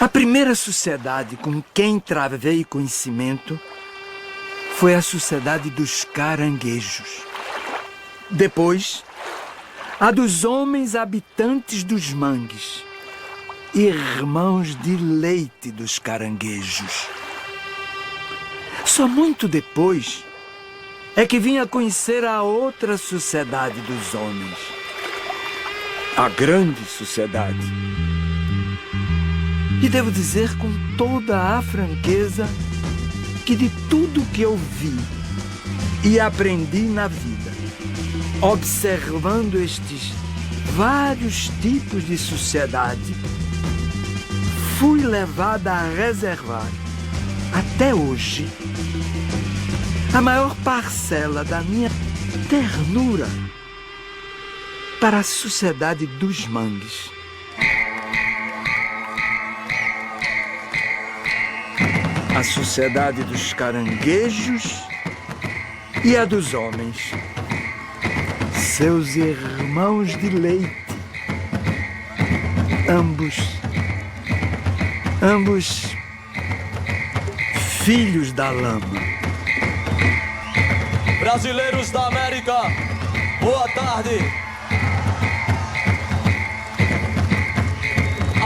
A primeira sociedade com quem travei conhecimento foi a sociedade dos caranguejos. Depois, a dos homens habitantes dos mangues, irmãos de leite dos caranguejos. Só muito depois é que vim a conhecer a outra sociedade dos homens, a grande sociedade. E devo dizer com toda a franqueza que de tudo que eu vi e aprendi na vida, observando estes vários tipos de sociedade, fui levada a reservar, até hoje, a maior parcela da minha ternura para a sociedade dos mangues. A sociedade dos caranguejos e a dos homens, seus irmãos de leite, ambos filhos da lama. Brasileiros da América, boa tarde.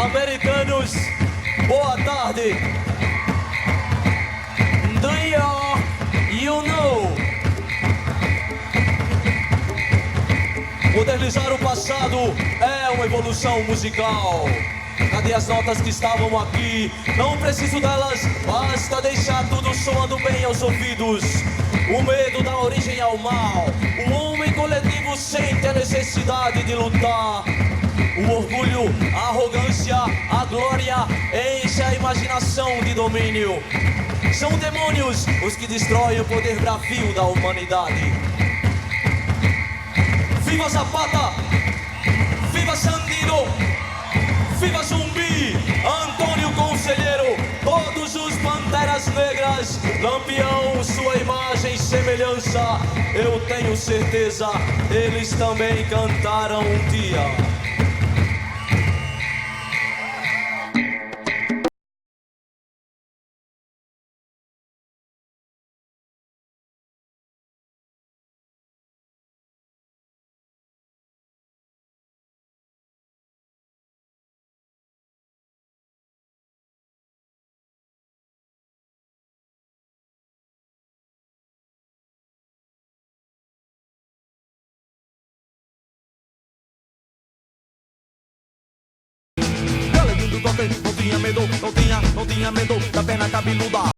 Americanos, boa tarde. Do you know? Modernizar o passado é uma evolução musical. Cadê as notas que estavam aqui? Não preciso delas, basta deixar tudo soando bem aos ouvidos. O medo dá origem ao mal. O homem coletivo sente a necessidade de lutar. O orgulho, a arrogância, a glória enche a imaginação de domínio. São demônios os que destroem o poder bravio da humanidade. Viva Zapata! Viva Sandino! Viva Zumbi! Antônio Conselheiro! Todos os Panteras Negras! Lampião, sua imagem e semelhança, eu tenho certeza, eles também cantaram um dia. Não tinha medo da perna cabeluda.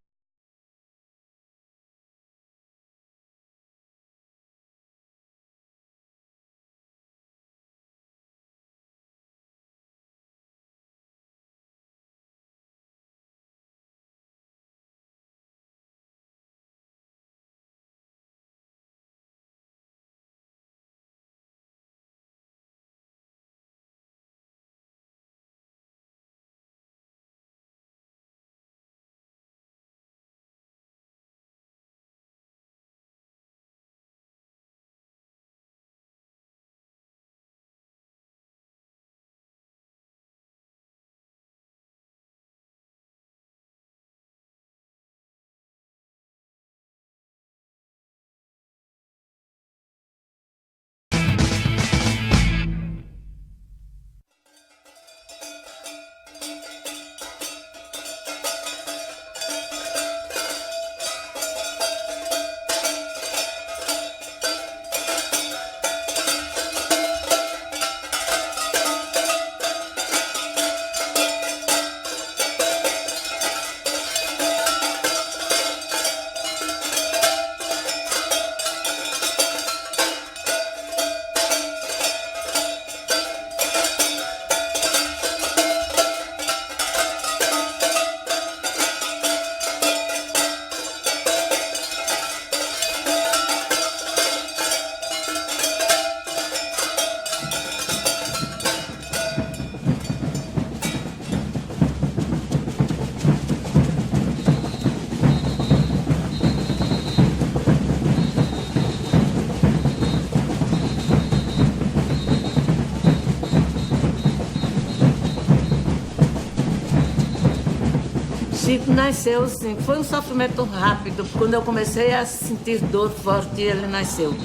Chico nasceu, assim, foi um sofrimento rápido. Quando eu comecei a sentir dor forte, ele nasceu.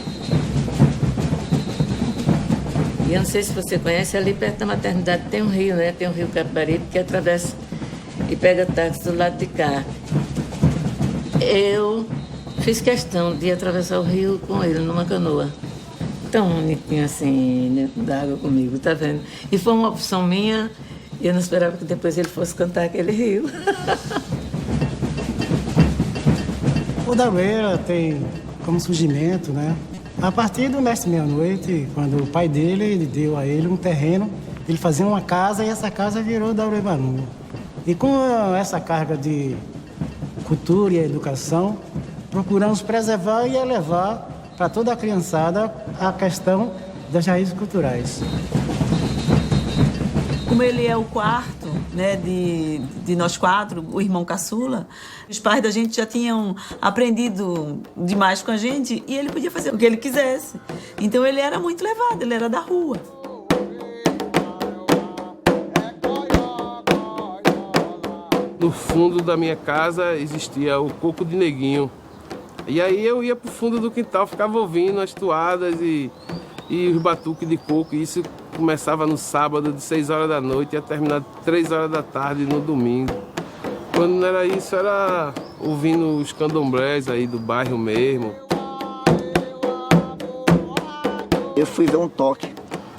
E eu não sei se você conhece, ali perto da maternidade tem um rio, né? Tem um rio Capibaribe que atravessa e pega táxi do lado de cá. Eu fiz questão de atravessar o rio com ele numa canoa. Tão bonitinho assim, dentro d'água comigo, tá vendo? E foi uma opção minha, e eu não esperava que depois ele fosse cantar aquele rio. O Daroeira tem como surgimento, né? A partir do Mestre Meia-Noite, quando o pai dele ele deu a ele um terreno, ele fazia uma casa e essa casa virou Daroeira Malunga. E com essa carga de cultura e educação, procuramos preservar e elevar para toda a criançada a questão das raízes culturais. Como ele é o quarto, né, de nós quatro, o irmão caçula, os pais da gente já tinham aprendido demais com a gente e ele podia fazer o que ele quisesse. Então ele era muito levado, ele era da rua. No fundo da minha casa existia o coco de neguinho. E aí eu ia pro fundo do quintal, ficava ouvindo as toadas e os batuques de coco. E isso começava no sábado, de 6 horas da noite, e ia terminar 3 horas da tarde no domingo. Quando não era isso, era ouvindo os candomblés aí do bairro mesmo. Eu fui ver um toque,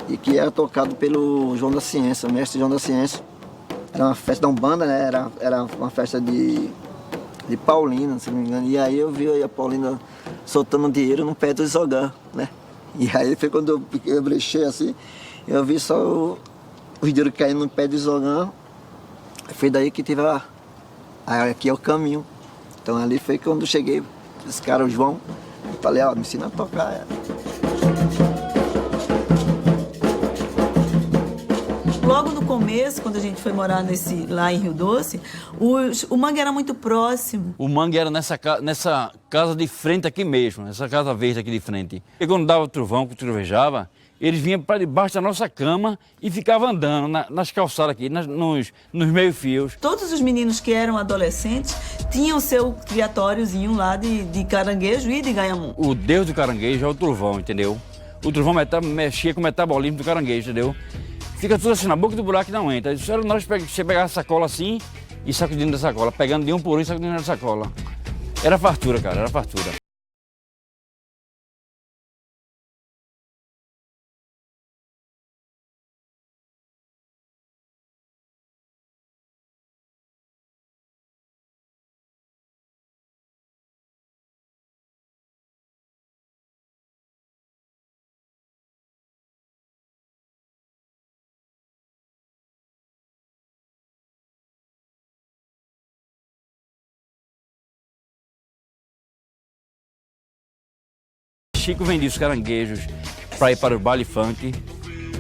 e que era tocado pelo João da Ciência, o mestre João da Ciência. Era uma festa da Umbanda, né? Era uma festa de Paulina, se não me engano. E aí eu vi a Paulina soltando dinheiro no pé do Zogã, né? E aí foi quando eu brechei assim, eu vi só o dinheiro caindo no pé do Zogã. Foi daí que tive aqui é o caminho. Então ali foi quando eu cheguei, esse cara, o João, eu falei, ó, me ensina a tocar. Logo no começo, quando a gente foi morar lá em Rio Doce, o mangue era muito próximo. O mangue era nessa casa de frente aqui mesmo, essa casa verde aqui de frente. E quando dava o trovão, que trovejava, eles vinham para debaixo da nossa cama e ficavam andando nas calçadas aqui, nos meio-fios. Todos os meninos que eram adolescentes tinham seu criatóriozinho lá de caranguejo e de ganhamum. O deus do caranguejo é o trovão, entendeu? O trovão mexia com o metabolismo do caranguejo, entendeu? Fica tudo assim na boca do buraco e não entra. Isso era nós você pegar a sacola assim e sacudindo da sacola, pegando de um por um e sacudindo da sacola. Era fartura, cara, era fartura. Chico vendia os caranguejos para ir para o baile funk.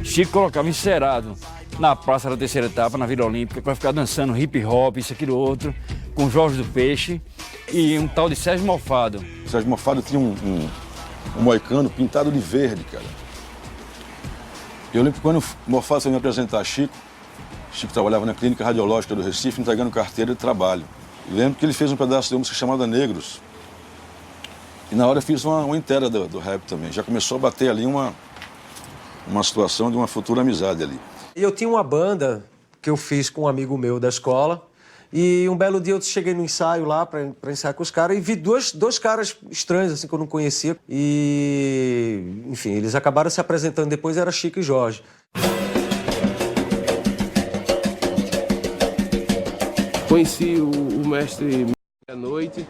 Chico colocava encerado na Praça da Terceira Etapa, na Vila Olímpica, para ficar dançando hip hop, isso, aquilo, outro, com Jorge do Peixe e um tal de Sérgio Mofado. O Sérgio Mofado tinha um moicano pintado de verde, cara. Eu lembro que quando o Mofado foi me apresentar a Chico trabalhava na Clínica Radiológica do Recife, entregando carteira de trabalho. E lembro que ele fez um pedaço de música chamada Negros. E na hora eu fiz uma inteira do rap também. Já começou a bater ali uma situação de uma futura amizade ali. Eu tinha uma banda que eu fiz com um amigo meu da escola. E um belo dia eu cheguei no ensaio lá para ensaiar com os caras e vi dois caras estranhos, assim, que eu não conhecia. E, enfim, eles acabaram se apresentando depois, era Chico e Jorge. Conheci o mestre meia-noite.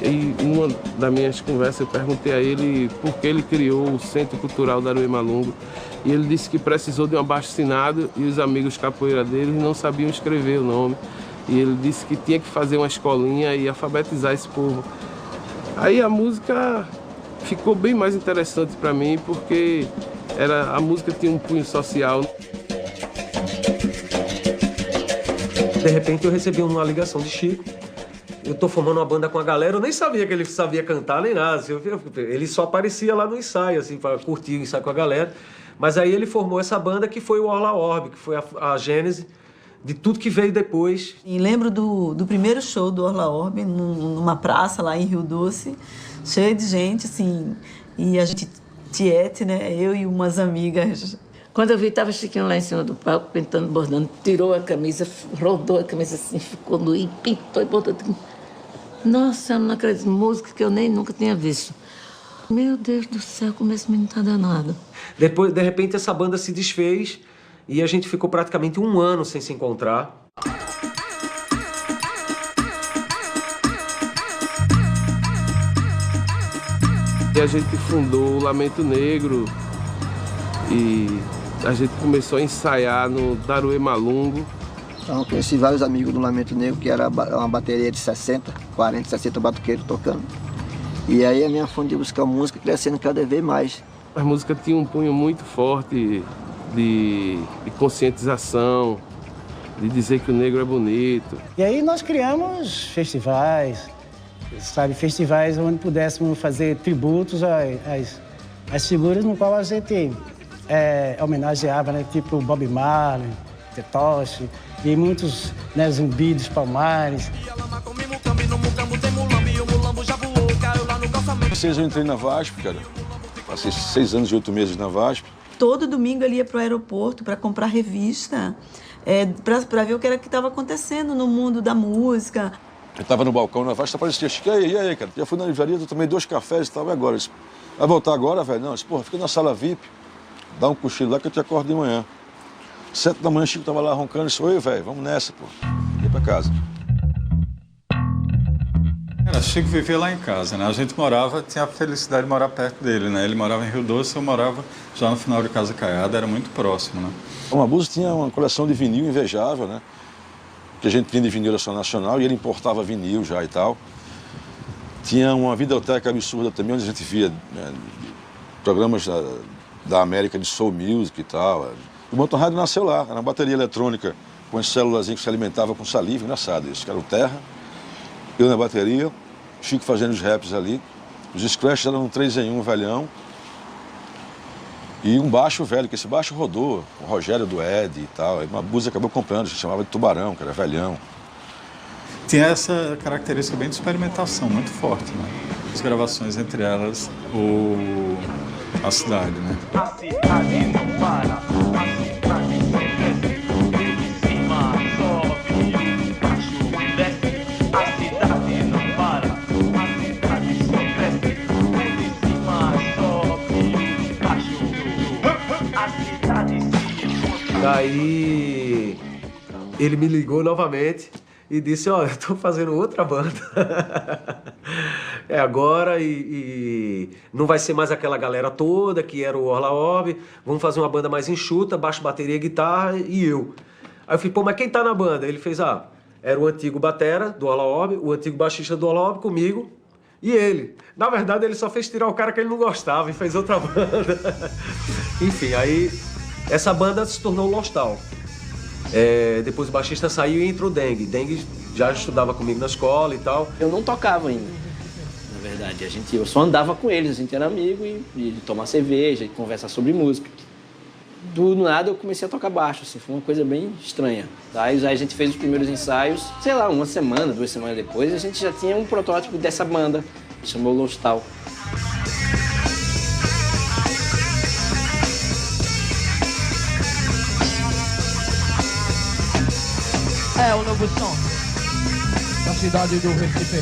E numa das minhas conversas eu perguntei a ele por que ele criou o Centro Cultural Daroeira Malunga. E ele disse que precisou de um abaixo-assinado e os amigos capoeira dele não sabiam escrever o nome. E ele disse que tinha que fazer uma escolinha e alfabetizar esse povo. Aí a música ficou bem mais interessante para mim, porque a música tinha um cunho social. De repente eu recebi uma ligação de Chico. Eu tô formando uma banda com a galera, eu nem sabia que ele sabia cantar nem nada. Ele só aparecia lá no ensaio, assim, para curtir o ensaio com a galera. Mas aí ele formou essa banda que foi o Orla Orbe, que foi a gênese de tudo que veio depois. E lembro do primeiro show do Orla Orbe, numa praça lá em Rio Doce, cheio de gente, assim, e a gente, Tiete, né, eu e umas amigas. Quando eu vi, estava Chiquinho lá em cima do palco, pintando, bordando, tirou a camisa, rodou a camisa assim, ficou nu e pintou e bordou. Nossa, eu não acredito, música que eu nem nunca tinha visto. Meu Deus do céu, como esse menino tá danado. Depois, de repente, essa banda se desfez e a gente ficou praticamente 1 ano sem se encontrar. E a gente fundou o Lamento Negro e a gente começou a ensaiar no Daruê Malungo. Então, eu conheci vários amigos do Lamento Negro, que era uma bateria de 40, 60 batuqueiros tocando. E aí a minha fonte de buscar música crescendo cada vez mais. A música tinha um punho muito forte de conscientização, de dizer que o negro é bonito. E aí nós criamos festivais, sabe, festivais onde pudéssemos fazer tributos às figuras no qual a gente homenageava, né, tipo Bob Marley, Tetoche e muitos, né, Zumbi dos Palmares. Eu entrei na VASP, cara. Passei 6 anos e 8 meses na VASP. Todo domingo ele ia para o aeroporto para comprar revista, para ver o que era que estava acontecendo no mundo da música. Eu estava no balcão na VASP, aparecia Chico, e aí, cara? Já fui na livraria, eu tomei 2 cafés e tal, e agora? Vai voltar agora, velho? Não, eu disse, porra, fica na sala VIP, dá um cochilo lá que eu te acordo de manhã. 7 da manhã, Chico tava lá roncando, disse, oi, velho, vamos nessa, pô. Ia pra casa. Chico vivia lá em casa, né? A gente morava, tinha a felicidade de morar perto dele, né? Ele morava em Rio Doce, eu morava já no final de Casa Caiada, era muito próximo, né? O Mabuza tinha uma coleção de vinil invejável, né? Que a gente tinha de vinil nacional e ele importava vinil já e tal. Tinha uma videoteca absurda também, onde a gente via, né, programas da América de Soul Music e tal. O Motor Rádio nasceu lá, era uma bateria eletrônica com as células que se alimentavam com saliva, engraçado isso, que era o Terra. Eu na bateria, Chico fazendo os raps ali. Os scratches eram um 3 em 1, velhão. E um baixo velho, que esse baixo rodou, o Rogério do Ed e tal. Aí uma Mabuza acabou comprando, a gente chamava de Tubarão, que era velhão. Tinha essa característica bem de experimentação, muito forte, né? As gravações, entre elas, a cidade, né? A cidade não para, a cidade sempre de cima sobe, embaixo desce. A cidade não para, a cidade sempre de cima sobe, embaixo. A cidade se... Daí ele me ligou novamente e disse, ó, eu tô fazendo outra banda. É agora e não vai ser mais aquela galera toda que era o Orla Orbe. Vamos fazer uma banda mais enxuta, baixo, bateria, guitarra e eu. Aí eu falei, pô, mas quem tá na banda? Ele fez, era o antigo batera do Orla Orbe, o antigo baixista do Orla Orbe comigo e ele. Na verdade, ele só fez tirar o cara que ele não gostava e fez outra banda. Enfim, aí essa banda se tornou Lostal. Depois o baixista saiu e entrou o Dengue. Dengue já estudava comigo na escola e tal. Eu não tocava ainda, na verdade. Eu só andava com eles, a gente era amigo e tomar cerveja e conversar sobre música. Do nada eu comecei a tocar baixo, assim, foi uma coisa bem estranha. Aí a gente fez os primeiros ensaios, sei lá, 1 semana, 2 semanas depois, a gente já tinha um protótipo dessa banda, que chamou Lostal. É o novo som da cidade do Recife.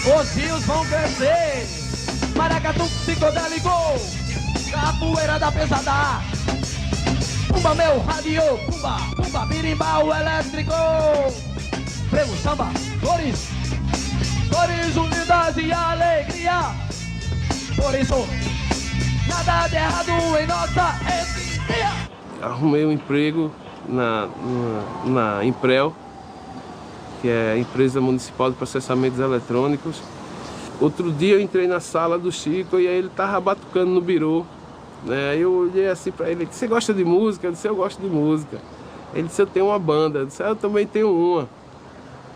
Os rios vão crescer, maracatu psicodélico, capoeira da pesada. Pumba meu rádio, pumba, pumba, birimbau elétrico. Prego, samba, cores, cores unidas e alegria. Por isso, nada de errado em nossa etnia. Arrumei um emprego na Imprel, que é a empresa municipal de processamentos eletrônicos. Outro dia eu entrei na sala do Chico e aí ele estava batucando no birô. Né? Eu olhei assim para ele, você gosta de música? Eu disse, eu gosto de música. Ele disse, eu tenho uma banda. Eu disse, eu também tenho uma.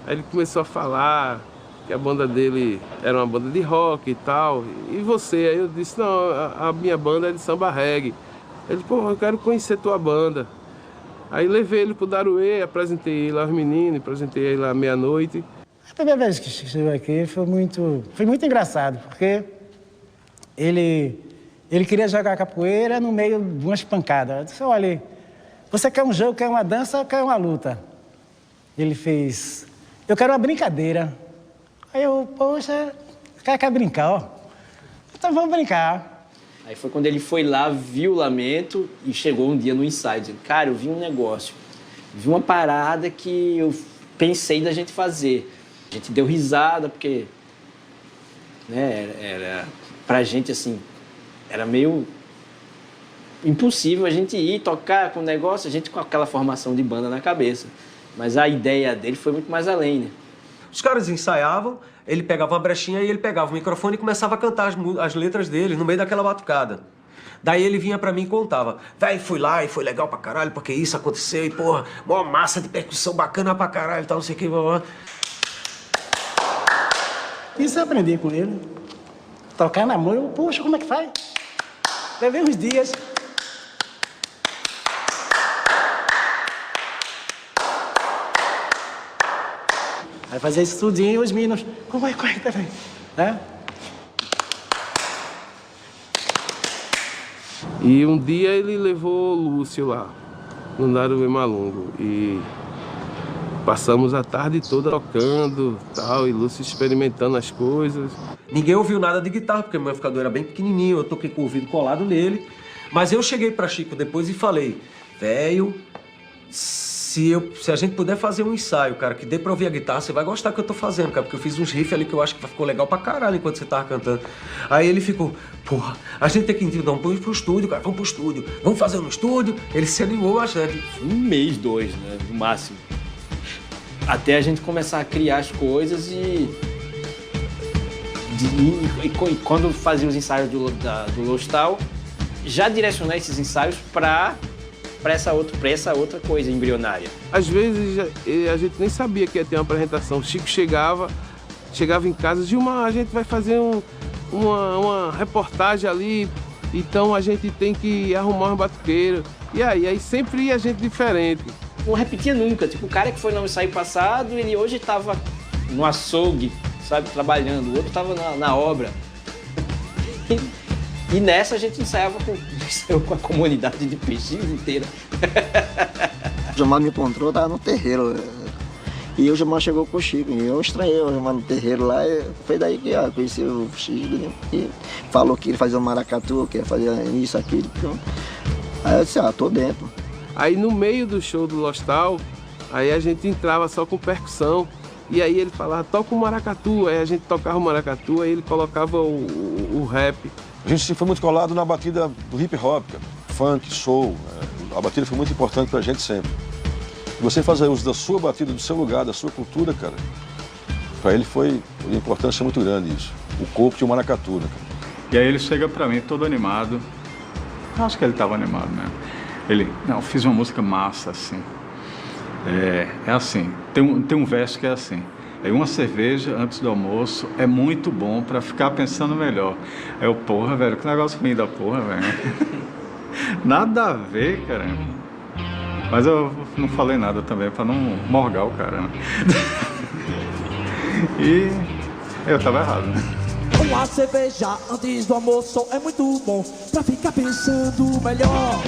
Aí ele começou a falar que a banda dele era uma banda de rock e tal. E você? Aí eu disse, não, a minha banda é de samba reggae. Ele, pô, eu quero conhecer tua banda. Aí levei ele pro Daruê, apresentei ele aos meninos, apresentei ele à meia-noite. A primeira vez que chegou aqui foi muito engraçado, porque ele queria jogar capoeira no meio de umas pancadas. Eu disse, olha, você quer um jogo, quer uma dança ou quer uma luta? Ele fez, eu quero uma brincadeira. Aí eu, poxa, o cara quer brincar, ó. Então vamos brincar. Aí foi quando ele foi lá, viu o Lamento e chegou um dia no ensaio, dizendo, cara, eu vi um negócio, vi uma parada que eu pensei da gente fazer. A gente deu risada, porque, né, era pra gente, assim, era meio impossível a gente ir tocar com o negócio, a gente com aquela formação de banda na cabeça. Mas a ideia dele foi muito mais além, né? Os caras ensaiavam, ele pegava uma brechinha e ele pegava o microfone e começava a cantar as letras dele no meio daquela batucada. Daí ele vinha pra mim e contava, véi, fui lá e foi legal pra caralho, porque isso aconteceu e, porra, mó massa de percussão bacana pra caralho e tal, não sei o que, blá, blá. Isso eu aprendi com ele. Tocar na mão, eu, poxa, como é que faz? Levei uns dias. Aí fazia isso tudinho e os meninos, como é que tá vendo? Né? E um dia ele levou o Lúcio lá, no Daruê Malungo, e passamos a tarde toda tocando, tal, e Lúcio experimentando as coisas. Ninguém ouviu nada de guitarra, porque o meu amplificador era bem pequenininho, eu toquei com o ouvido colado nele. Mas eu cheguei pra Chico depois e falei, velho, se a gente puder fazer um ensaio, cara, que dê pra ouvir a guitarra, você vai gostar do que eu tô fazendo, cara, porque eu fiz uns riffs ali que eu acho que ficou legal pra caralho enquanto você tava cantando. Aí ele ficou, porra, a gente tem que então, vamos pro estúdio, cara, vamos pro estúdio, vamos fazer no estúdio. Ele se animou bastante. Um mês, 2, né, no máximo. Até a gente começar a criar as coisas e quando fazia os ensaios do Lostal, já direcionar esses ensaios para essa outra coisa embrionária. Às vezes a gente nem sabia que ia ter uma apresentação. O Chico chegava em casa, Gilmar, a gente vai fazer uma reportagem ali, então a gente tem que arrumar um batuqueiro. E aí sempre ia gente diferente. Não repetia nunca, tipo, o cara que foi no ensaio passado, ele hoje estava no açougue, sabe, trabalhando, o outro estava na obra. E nessa a gente ensaiava com a comunidade de peixes inteira. O Gilmar me encontrou, tava no terreiro. E o Gilmar chegou com o Chico. E eu estranhei o Gilmar no terreiro lá. E foi daí que eu conheci o Chico. E falou que ele fazia um maracatu, que ia fazer isso, aquilo. Aí eu disse, tô dentro. Aí no meio do show do Lostal, aí a gente entrava só com percussão. E aí ele falava, toca o maracatu. Aí a gente tocava o maracatu, aí ele colocava o rap. A gente foi muito colado na batida do hip hop, cara. Funk, soul. A batida foi muito importante pra gente sempre. E você fazer uso da sua batida, do seu lugar, da sua cultura, cara, pra ele foi uma importância muito grande isso. O corpo de um maracatu, né, cara? E aí ele chega pra mim todo animado. Acho que ele tava animado mesmo. Ele, não, fiz uma música massa, assim. É assim, tem um verso que é assim. Uma cerveja antes do almoço é muito bom pra ficar pensando melhor. Eu, porra, velho, que negócio ruim da porra, velho. Nada a ver, cara. Mas eu não falei nada também pra não morgar o cara, né? E eu tava errado, né? Uma cerveja antes do almoço é muito bom pra ficar pensando melhor.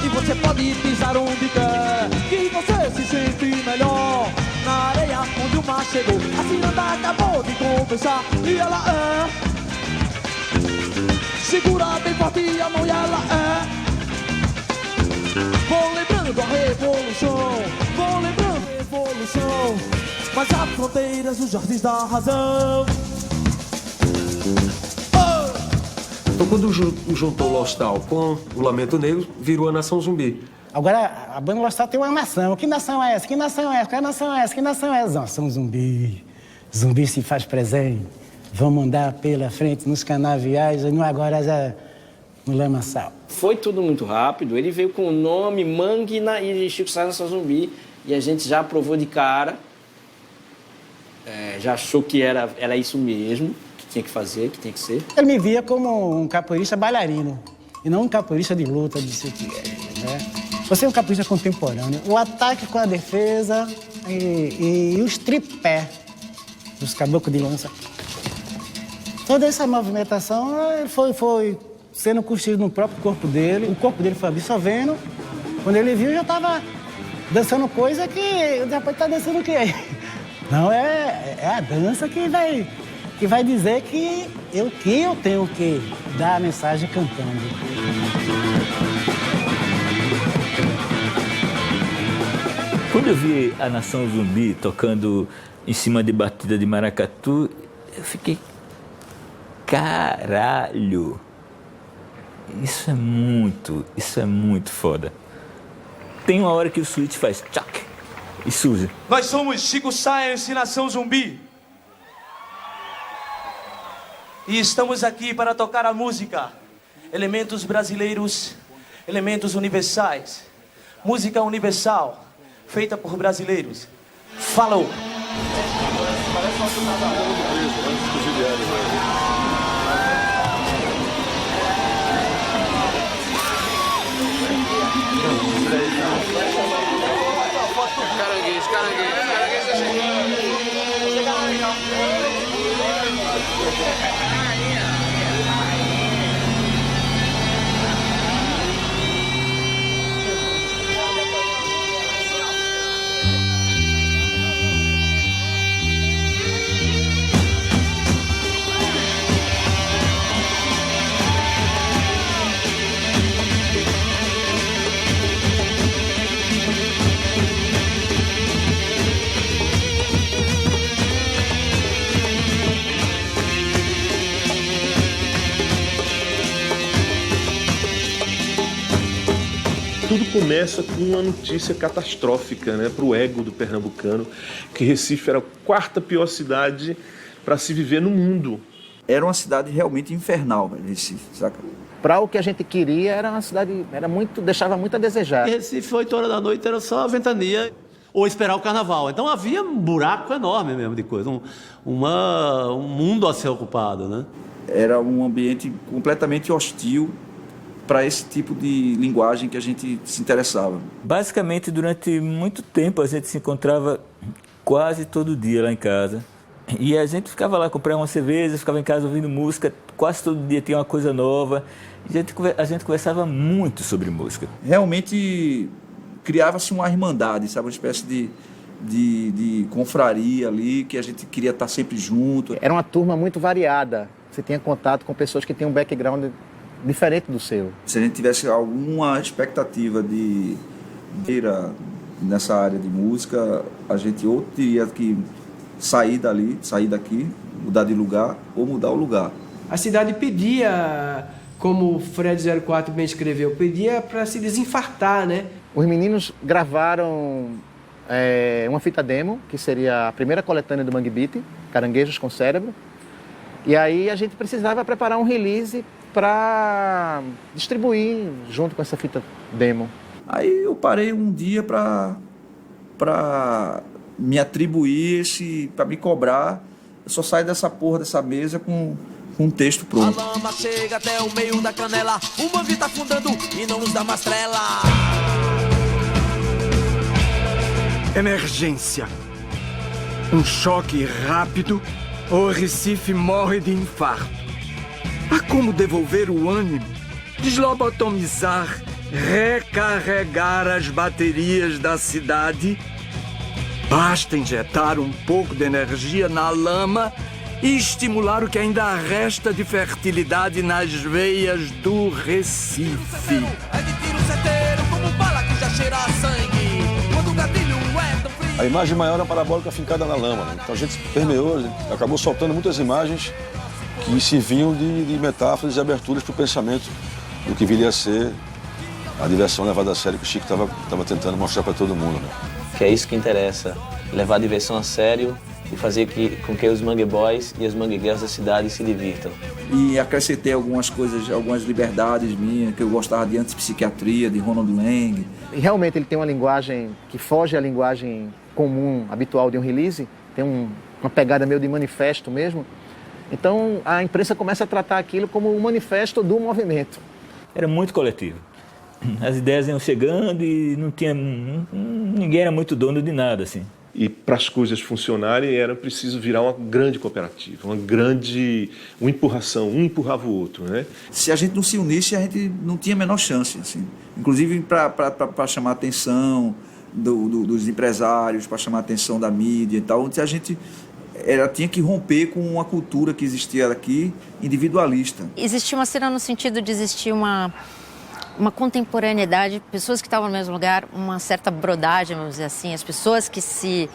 E você pode pisar onde quer, que você se sente melhor. Na areia onde o mar chegou, a ciranda acabou de conversar. E ela segura bem forte a mão e ela vou lembrando a revolução, vou lembrando a revolução. Mas há fronteiras nos jardins da razão. Então quando juntou o Lostal com o Lamento Negro, virou a Nação Zumbi. Agora, a banda Lostal tem uma nação. Que nação é essa? Que nação é essa? Que nação é essa? Que nação é essa? Nação Zumbi. Zumbi se faz presente. Vamos andar pela frente nos canaviais e no agora já no lamaçal. Foi tudo muito rápido. Ele veio com o nome Mangue e Chico Sainz Nação Zumbi. E a gente já aprovou de cara. Já achou que era isso mesmo. tinha que fazer, que tinha que ser? Ele me via como um capoeirista bailarino e não um capoeirista de luta, de ser né? Você é um capoeirista contemporâneo. O ataque com a defesa e os tripé dos caboclos de lança. Toda essa movimentação foi sendo construída no próprio corpo dele. O corpo dele foi absorvendo. Quando ele viu, já estava dançando coisa que depois está dançando o quê? Não, é a dança que vai dizer que eu tenho que dar a mensagem cantando. Quando eu vi a Nação Zumbi tocando em cima de batida de maracatu, eu fiquei... Caralho! Isso é muito foda. Tem uma hora que o switch faz tchac e surge. Nós somos Chico Science e Nação Zumbi. E estamos aqui para tocar a música. Elementos brasileiros, elementos universais. Música universal, feita por brasileiros. Falou! Tudo começa com uma notícia catastrófica, né, para o ego do pernambucano, que Recife era a quarta pior cidade para se viver no mundo. Era uma cidade realmente infernal, Recife, saca? Para o que a gente queria, era uma cidade, deixava muito a desejar. E Recife, 8 horas da noite, era só a ventania ou esperar o carnaval. Então havia um buraco enorme mesmo de coisa, um mundo a ser ocupado, né? Era um ambiente completamente hostil para esse tipo de linguagem que a gente se interessava. Basicamente, durante muito tempo, a gente se encontrava quase todo dia lá em casa. E a gente ficava lá, comprava uma cerveja, ficava em casa ouvindo música, quase todo dia tinha uma coisa nova. E a gente conversava muito sobre música. Realmente criava-se uma irmandade, sabe? Uma espécie de confraria ali, que a gente queria estar sempre junto. Era uma turma muito variada. Você tinha contato com pessoas que tinham um background diferente do seu. Se a gente tivesse alguma expectativa de ir nessa área de música, a gente ou teria que sair daqui, mudar de lugar ou mudar o lugar. A cidade pedia, como o Fred 04 bem escreveu, pedia para se desinfartar, né? Os meninos gravaram uma fita demo, que seria a primeira coletânea do Mangue Beat, Caranguejos com Cérebro. E aí a gente precisava preparar um release para distribuir junto com essa fita demo. Aí eu parei um dia para me atribuir para me cobrar. Eu só saio dessa porra dessa mesa com um texto pronto. A lama chega até o meio da canela, o mangue tá afundando e não nos dá mais trela. Emergência. Um choque rápido ou Recife morre de infarto. Há como devolver o ânimo, deslobotomizar, recarregar as baterias da cidade? Basta injetar um pouco de energia na lama e estimular o que ainda resta de fertilidade nas veias do Recife. É de tiro certeiro, como bala que já cheira a sangue. Quando o gatilho é tão frio. A imagem maior era a parabólica fincada na lama, né? Então a gente permeou, acabou soltando muitas imagens que serviam de metáforas e aberturas para o pensamento do que viria a ser a diversão levada a sério que o Chico estava tentando mostrar para todo mundo. Né? Que é isso que interessa, levar a diversão a sério e fazer com que os Mangue Boys e as Mangue Girls da cidade se divirtam. E acrescentei algumas coisas, algumas liberdades minhas, que eu gostava de antipsiquiatria, de Ronald Lang. E realmente ele tem uma linguagem que foge à linguagem comum, habitual de um release, tem uma pegada meio de manifesto mesmo. Então a imprensa começa a tratar aquilo como um manifesto do movimento. Era muito coletivo. As ideias iam chegando e não tinha, ninguém era muito dono de nada, assim. E para as coisas funcionarem era preciso virar uma grande cooperativa, uma empurração, um empurrava o outro, né? Se a gente não se unisse, a gente não tinha a menor chance, assim. Inclusive para chamar a atenção dos empresários, para chamar a atenção da mídia e tal, onde a gente tinha que romper com uma cultura que existia aqui, individualista. Existia uma cena no sentido de existir uma contemporaneidade, pessoas que estavam no mesmo lugar, uma certa brodagem, vamos dizer assim, as pessoas que se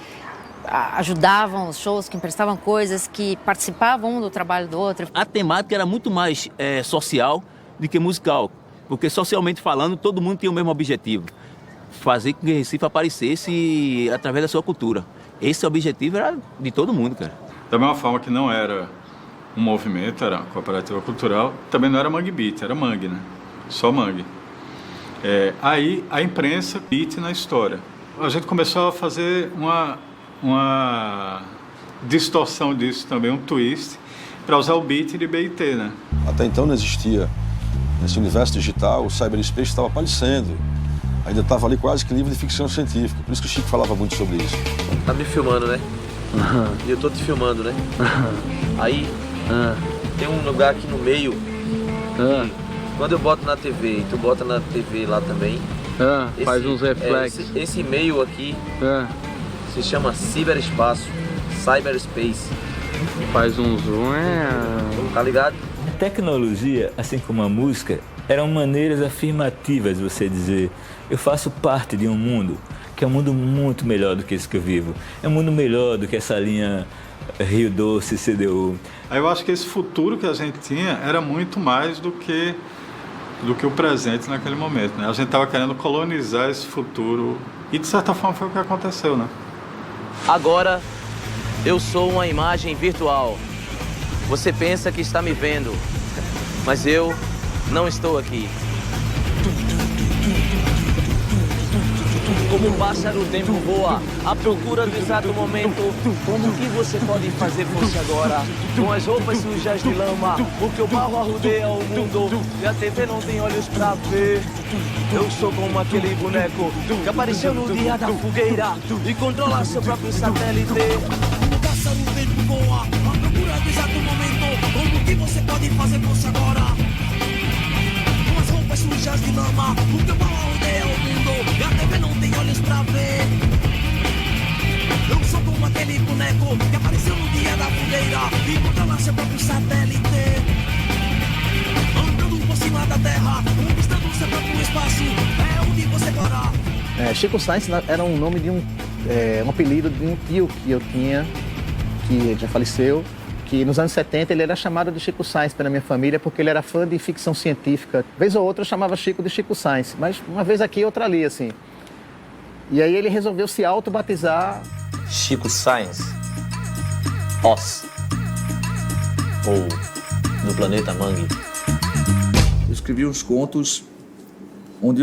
ajudavam os shows, que emprestavam coisas, que participavam um do trabalho do outro. A temática era muito mais social do que musical, porque socialmente falando todo mundo tinha o mesmo objetivo, fazer com que Recife aparecesse através da sua cultura. Esse objetivo era de todo mundo, cara. Da mesma forma que não era um movimento, era cooperativa cultural, também não era Mangue Beat, era Mangue, né? Só Mangue. Aí a imprensa beat na história. A gente começou a fazer uma distorção disso também, um twist, para usar o beat de BIT, né? Até então não existia. Nesse universo digital, o cyberspace estava aparecendo. Ainda estava ali quase que livro de ficção científica. Por isso que o Chico falava muito sobre isso. Tá me filmando, né? E eu tô te filmando, né? Aí tem um lugar aqui no meio. Quando eu boto na TV e tu bota na TV lá também, faz uns reflexos. Esse meio aqui se chama ciberespaço, cyberspace. Faz um zoom, Tá ligado? A tecnologia, assim como a música, eram maneiras afirmativas de você dizer: eu faço parte de um mundo que é um mundo muito melhor do que esse que eu vivo. É um mundo melhor do que essa linha Rio Doce, CDU. Aí eu acho que esse futuro que a gente tinha era muito mais do que o presente naquele momento, né? A gente estava querendo colonizar esse futuro e de certa forma foi o que aconteceu, né? Agora eu sou uma imagem virtual. Você pensa que está me vendo, mas eu não estou aqui. Como um pássaro, o tempo voa, à procura do exato momento. Como que você pode fazer força agora? Com as roupas sujas de lama, porque o barro arrodeia o mundo e a TV não tem olhos pra ver. Eu sou como aquele boneco que apareceu no dia da fogueira e controla seu próprio satélite. Como um pássaro, o tempo voa, à procura do exato momento. Como que você pode fazer força agora? Com as roupas sujas de lama, porque o barro arrodeia o mundo e a TV não tem olhos pra ver. Eu sou como aquele boneco que apareceu no dia da fogueira e controla seu próprio satélite. Andando por cima da terra, conquistando seu próprio espaço, é onde você mora. Chico Sainz era um nome de um apelido de um tio que eu tinha, que já faleceu, que nos anos 70 ele era chamado de Chico Sainz pela minha família porque ele era fã de ficção científica. Vez ou outra eu chamava Chico de Chico Sainz, mas uma vez aqui, outra ali, assim. E aí ele resolveu se auto-batizar Chico Sainz, Oz, ou no planeta Mangue. Eu escrevi uns contos onde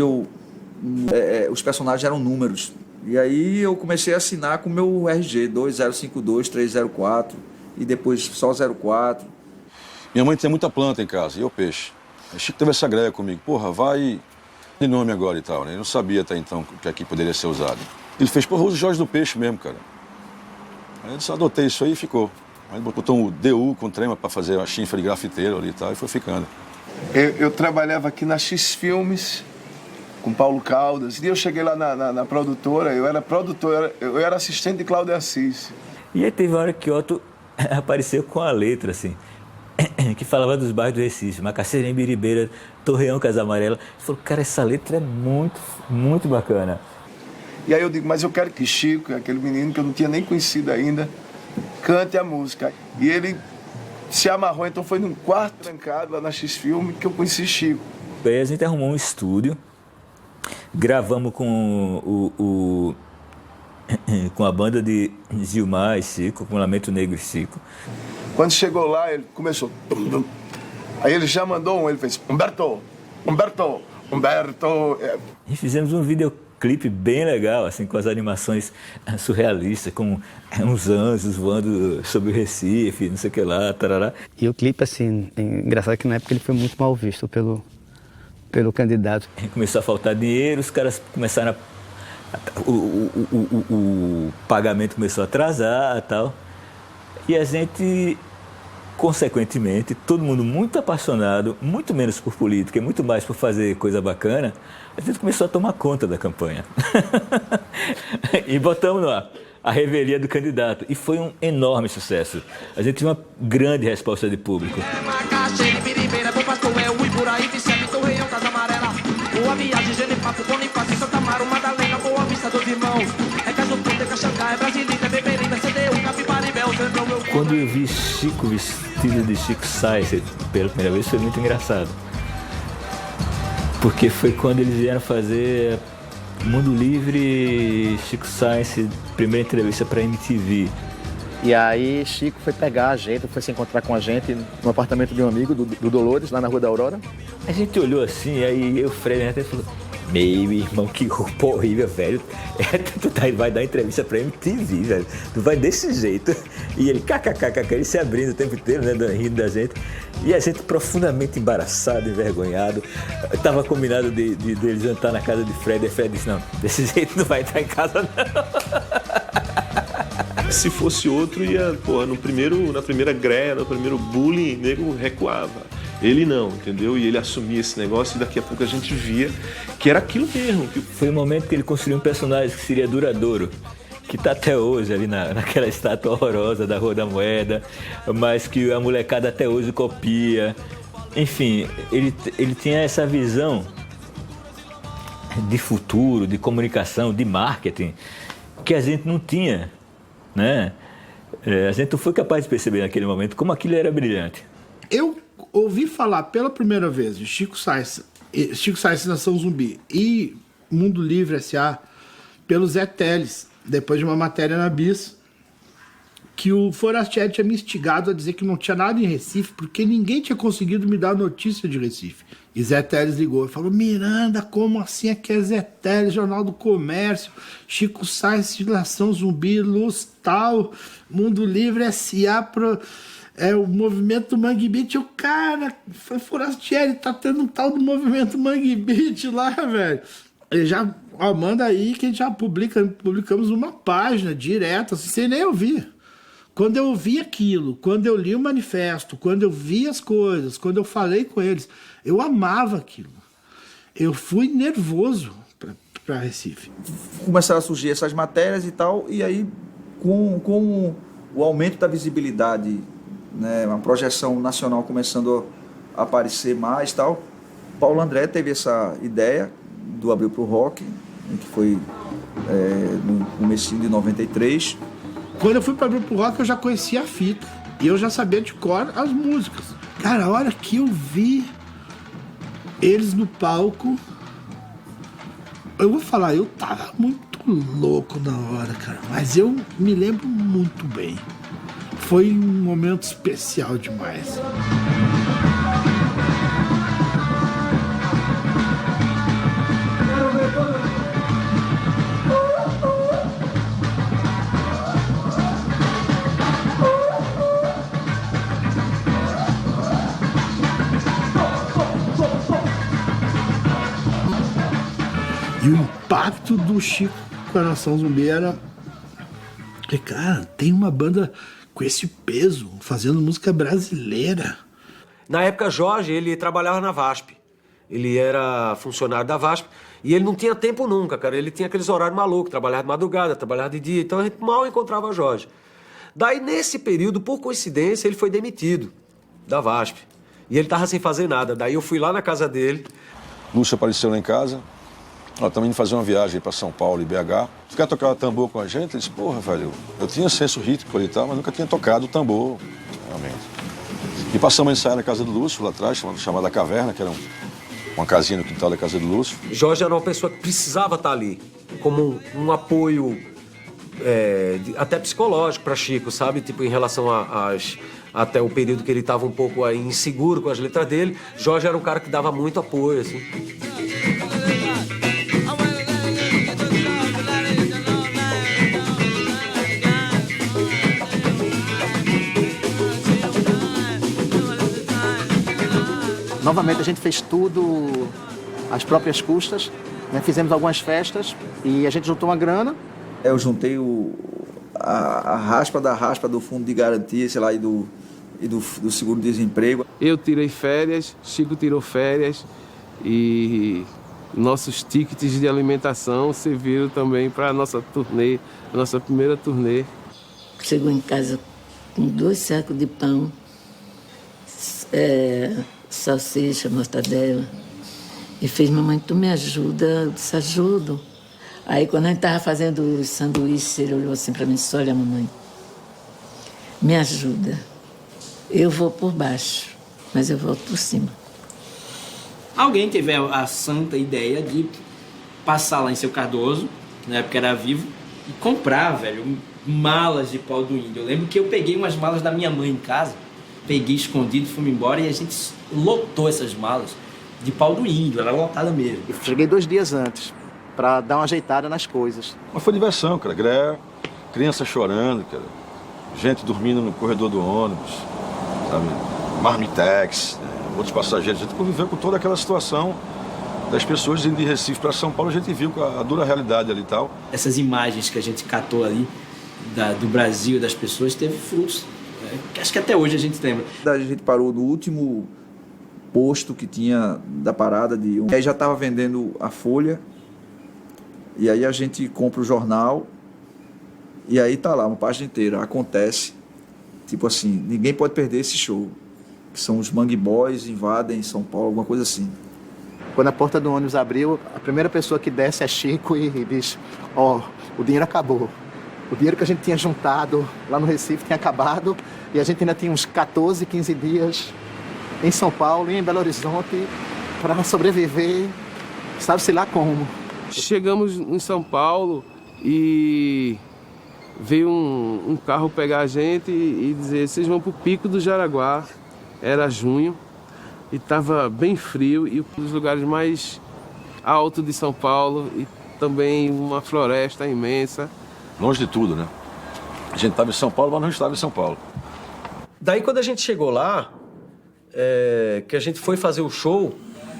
os personagens eram números. E aí eu comecei a assinar com o meu RG, 2052, 304, e depois só 04. Minha mãe tinha muita planta em casa, e eu peixe. Aí Chico teve essa greia comigo, porra, vai de nome agora e tal, né? Eu não sabia até então que aqui poderia ser usado. Ele fez, porra, usa o Jorge do Peixe mesmo, cara. Aí eu adotei isso aí e ficou. Aí botou um DU com trema para fazer uma chinfa de grafiteiro ali e tal, e foi ficando. Eu trabalhava aqui na X Filmes, com Paulo Caldas, e eu cheguei lá na produtora, eu era produtor, eu era assistente de Cláudio Assis. E aí teve uma hora que Otto apareceu com a letra, assim, que falava dos bairros do Recife, Macaxeira, Embiribeira, Torreão, Casa Amarela. Ele falou, cara, essa letra é muito, muito bacana. E aí eu digo, mas eu quero que Chico, aquele menino que eu não tinha nem conhecido ainda, cante a música. E ele se amarrou, então foi num quarto trancado lá na X-Film que eu conheci Chico. Aí a gente arrumou um estúdio, gravamos com com a banda de Gilmar e Chico, com o Lamento Negro e Chico. Quando chegou lá, ele começou... Aí ele já mandou ele fez... Humberto. E fizemos um videoclipe clipe bem legal, assim, com as animações surrealistas, com uns anjos voando sobre o Recife, não sei o que lá, tarará. E o clipe, assim, é engraçado que na época ele foi muito mal visto pelo candidato. Começou a faltar dinheiro, os caras começaram o pagamento começou a atrasar e tal. E a gente, consequentemente, todo mundo muito apaixonado, muito menos por política e muito mais por fazer coisa bacana, a gente começou a tomar conta da campanha. E botamos no ar a revelia do candidato. E foi um enorme sucesso. A gente tinha uma grande resposta de público. Quando eu vi Chico vestido de Chico Sainz pela primeira vez, foi muito engraçado. Porque foi quando eles vieram fazer Mundo Livre, Chico Sainz, primeira entrevista para MTV. E aí Chico foi pegar a gente, foi se encontrar com a gente no apartamento de um amigo, do Dolores, lá na Rua da Aurora. A gente olhou assim, aí eu, o Fred, até falou: meu irmão, que roupa horrível, velho. Tu vai dar entrevista pra MTV, velho. Tu vai desse jeito. E ele, kkkk, ele se abrindo o tempo inteiro, né, rindo da gente. E a gente profundamente embaraçado, envergonhado. Tava combinado de jantar na casa de Fred. E Fred disse: não, desse jeito não vai entrar em casa, não. Se fosse outro, ia, porra, na primeira greia, no primeiro bullying, nego recuava. Ele não, entendeu? E ele assumia esse negócio e daqui a pouco a gente via que era aquilo mesmo. Foi o momento que ele construiu um personagem que seria duradouro, que está até hoje ali naquela estátua horrorosa da Rua da Moeda, mas que a molecada até hoje copia. Enfim, ele tinha essa visão de futuro, de comunicação, de marketing, que a gente não tinha, né? A gente não foi capaz de perceber naquele momento como aquilo era brilhante. Eu ouvi falar pela primeira vez de Chico Sainz Nação Zumbi e Mundo Livre S.A. pelo Zé Teles, depois de uma matéria na Bis, que o Forastieri tinha me instigado a dizer que não tinha nada em Recife, porque ninguém tinha conseguido me dar notícia de Recife. E Zé Teles ligou e falou: Miranda, como assim? Aqui é Zé Teles, Jornal do Comércio, Chico Sainz Nação Zumbi, Luz Tal, Mundo Livre S.A. o movimento Mangue Beat. O cara, foi Forastieri, tá tendo um tal do movimento Mangue Beat lá, velho. Ele já, manda aí que a gente já publicamos uma página direta, assim, sem nem ouvir. Quando eu ouvi aquilo, quando eu li o manifesto, quando eu vi as coisas, quando eu falei com eles, eu amava aquilo. Eu fui nervoso para Recife. Começaram a surgir essas matérias e tal, e aí com o aumento da visibilidade, né, uma projeção nacional começando a aparecer mais e tal, Paulo André teve essa ideia do Abril pro Rock, que foi no comecinho de 93. Quando eu fui para Abril pro Rock, eu já conhecia a fita e eu já sabia de cor as músicas. Cara, a hora que eu vi eles no palco, eu vou falar, eu tava muito louco na hora, cara, mas eu me lembro muito bem. Foi um momento especial demais. E o impacto do Chico com a Nação Zumbi era... Cara, tem uma banda com esse peso, fazendo música brasileira. Na época, Jorge, ele trabalhava na VASP. Ele era funcionário da VASP e ele não tinha tempo nunca, cara. Ele tinha aqueles horários malucos, trabalhava de madrugada, trabalhava de dia, então a gente mal encontrava Jorge. Daí, nesse período, por coincidência, ele foi demitido da VASP. E ele tava sem fazer nada. Daí eu fui lá na casa dele. Lúcio apareceu lá em casa. Também fazer uma viagem para São Paulo e BH. Ficar tocando tambor com a gente, ele disse: porra, velho, eu tinha senso rítmico e tal, mas nunca tinha tocado tambor, realmente. E passamos a ensaiar na casa do Lúcio, lá atrás, chamada Caverna, que era uma casinha no quintal da casa do Lúcio. Jorge era uma pessoa que precisava estar ali, como um apoio até psicológico para Chico, sabe? Tipo, em relação até o período que ele estava um pouco inseguro com as letras dele, Jorge era um cara que dava muito apoio, assim. Novamente a gente fez tudo às próprias custas, né? Fizemos algumas festas e a gente juntou uma grana. Eu juntei a raspa da raspa do fundo de garantia, sei lá, e do seguro-desemprego. Eu tirei férias, Chico tirou férias e nossos tickets de alimentação serviram também para a nossa turnê, a nossa primeira turnê. Chegou em casa com 2 sacos de pão, salsicha, mortadela, e fez: mamãe, tu me ajuda? Eu disse: ajudo. Aí quando a gente estava fazendo os sanduíches, ele olhou assim para mim e disse: olha, mamãe, me ajuda. Eu vou por baixo, mas eu volto por cima. Alguém teve a santa ideia de passar lá em Seu Cardoso, que na época era vivo, e comprar, velho, malas de pau do índio. Eu lembro que eu peguei umas malas da minha mãe em casa, peguei escondido, fomos embora e a gente lotou essas malas de pau do índio, era lotada mesmo. Eu cheguei 2 dias antes, para dar uma ajeitada nas coisas. Mas foi diversão, cara. Greve, criança chorando, cara. Gente dormindo no corredor do ônibus, sabe? Marmitex, outros passageiros. A gente conviveu com toda aquela situação das pessoas indo de Recife para São Paulo. A gente viu a dura realidade ali e tal. Essas imagens que a gente catou ali do Brasil, das pessoas, teve frutos. Acho que até hoje a gente lembra. A gente parou no último posto que tinha da parada de aí já estava vendendo a Folha. E aí a gente compra o jornal e aí tá lá, uma página inteira. Acontece, tipo assim, ninguém pode perder esse show. Que são os Mangue Boys, invadem São Paulo, alguma coisa assim. Quando a porta do ônibus abriu, a primeira pessoa que desce é Chico e diz: ó, o dinheiro acabou. O dinheiro que a gente tinha juntado lá no Recife tinha acabado e a gente ainda tinha uns 14, 15 dias em São Paulo e em Belo Horizonte para sobreviver, sabe-se lá como. Chegamos em São Paulo e veio um carro pegar a gente e dizer: vocês vão para o Pico do Jaraguá. Era junho e estava bem frio e um dos lugares mais altos de São Paulo e também uma floresta imensa. Longe de tudo, né? A gente estava em São Paulo, mas não estava em São Paulo. Daí quando a gente chegou lá, que a gente foi fazer o show,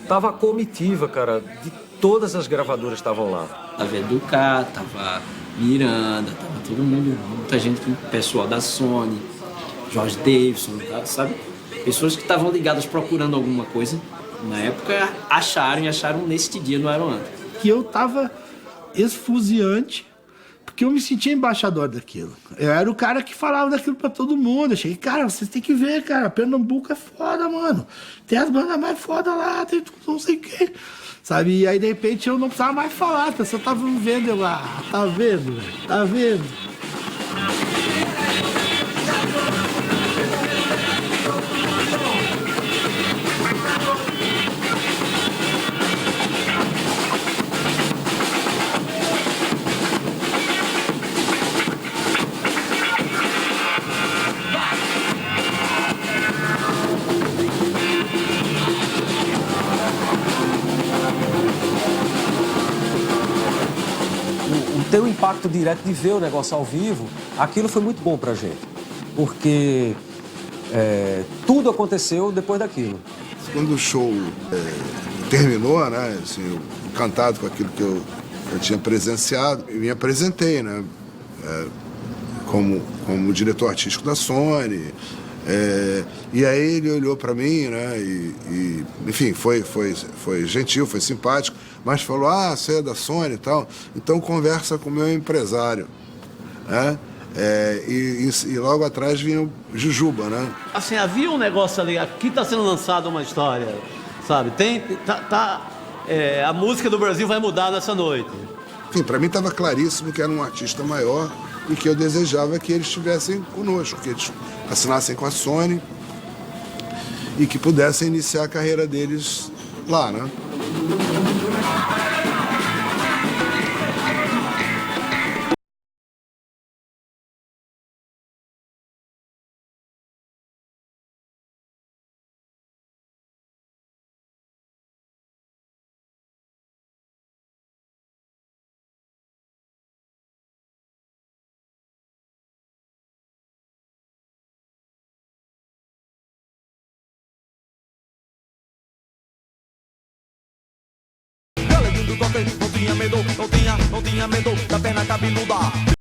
tava a comitiva, cara, de todas as gravadoras estavam lá. Tava Educar, tava Miranda, tava todo mundo, muita gente, pessoal da Sony, Jorge Davidson, sabe? Pessoas que estavam ligadas procurando alguma coisa, na época acharam neste dia no Aeroanta. Que eu tava esfuziante, porque eu me sentia embaixador daquilo. Eu era o cara que falava daquilo pra todo mundo. Eu cheguei: cara, vocês têm que ver, cara, Pernambuco é foda, mano. Tem as bandas mais foda lá, tem tudo, não sei o quê. Sabe? E aí, de repente, eu não precisava mais falar, a pessoa tava vendo, eu lá, tá vendo, velho? Tá vendo? Ter o impacto direto de ver o negócio ao vivo, aquilo foi muito bom pra gente. Porque tudo aconteceu depois daquilo. Quando o show terminou, né, assim, eu, encantado com aquilo que eu tinha presenciado, eu me apresentei, né, como diretor artístico da Sony. E aí ele olhou para mim, né, e enfim, foi gentil, foi simpático, mas falou: você é da Sony e tal, então conversa com o meu empresário, né? E logo atrás vinha o Jujuba, né? Assim, havia um negócio ali, aqui está sendo lançada uma história, sabe? A música do Brasil vai mudar nessa noite. Enfim, para mim estava claríssimo que era um artista maior e que eu desejava que eles estivessem conosco, que eles assinassem com a Sony e que pudessem iniciar a carreira deles lá, né? lindo, gostei. Não tinha medo da perna cabeluda.